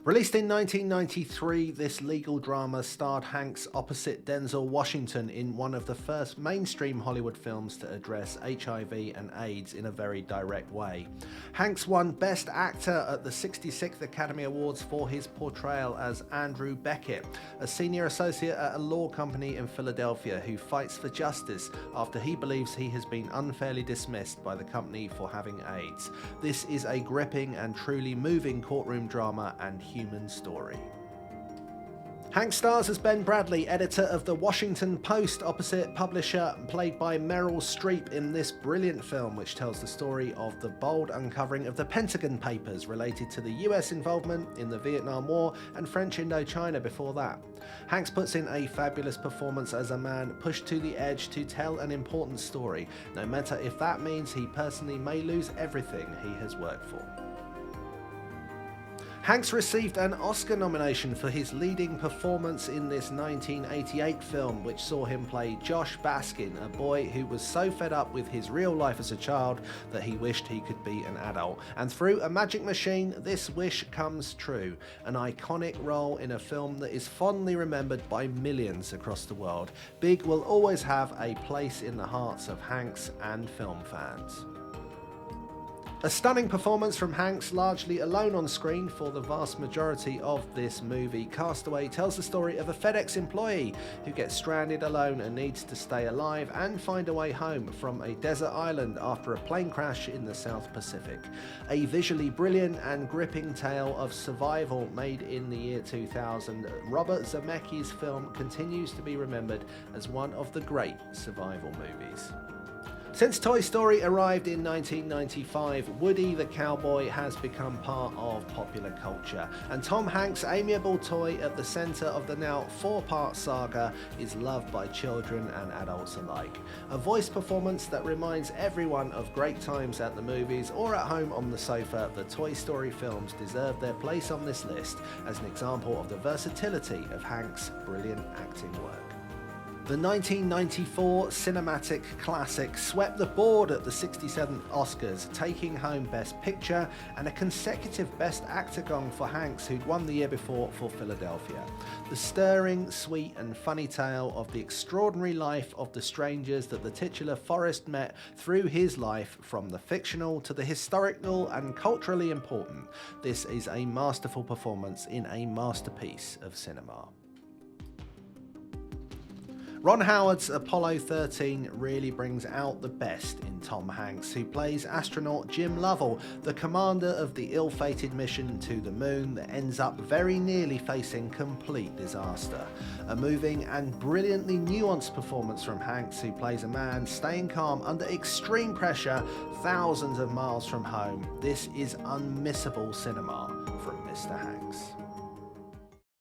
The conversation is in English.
Released in 1993, this legal drama starred Hanks opposite Denzel Washington in one of the first mainstream Hollywood films to address HIV and AIDS in a very direct way. Hanks won Best Actor at the 66th Academy Awards for his portrayal as Andrew Beckett, a senior associate at a law company in Philadelphia who fights for justice after he believes he has been unfairly dismissed by the company for having AIDS. This is a gripping and truly moving courtroom drama and human story. Hanks stars as Ben Bradley, editor of the Washington Post, opposite publisher, played by Meryl Streep in this brilliant film, which tells the story of the bold uncovering of the Pentagon Papers related to the US involvement in the Vietnam War and French Indochina before that. Hanks puts in a fabulous performance as a man pushed to the edge to tell an important story, no matter if that means he personally may lose everything he has worked for. Hanks received an Oscar nomination for his leading performance in this 1988 film, which saw him play Josh Baskin, a boy who was so fed up with his real life as a child that he wished he could be an adult. And through a magic machine, this wish comes true. An iconic role in a film that is fondly remembered by millions across the world. Big will always have a place in the hearts of Hanks and film fans. A stunning performance from Hanks, largely alone on screen for the vast majority of this movie. Castaway tells the story of a FedEx employee who gets stranded alone and needs to stay alive and find a way home from a desert island after a plane crash in the South Pacific. A visually brilliant and gripping tale of survival made in the year 2000, Robert Zemeckis' film continues to be remembered as one of the great survival movies. Since Toy Story arrived in 1995, Woody the Cowboy has become part of popular culture, and Tom Hanks' amiable toy at the centre of the now 4-part saga is loved by children and adults alike. A voice performance that reminds everyone of great times at the movies or at home on the sofa. The Toy Story films deserve their place on this list as an example of the versatility of Hanks' brilliant acting work. The 1994 cinematic classic swept the board at the 67th Oscars, taking home Best Picture and a consecutive Best Actor gong for Hanks, who'd won the year before for Philadelphia. The stirring, sweet and funny tale of the extraordinary life of the strangers that the titular Forrest met through his life, from the fictional to the historical and culturally important. This is a masterful performance in a masterpiece of cinema. Ron Howard's Apollo 13 really brings out the best in Tom Hanks, who plays astronaut Jim Lovell, the commander of the ill-fated mission to the moon that ends up very nearly facing complete disaster. A moving and brilliantly nuanced performance from Hanks, who plays a man staying calm under extreme pressure thousands of miles from home. This is unmissable cinema from Mr. Hanks.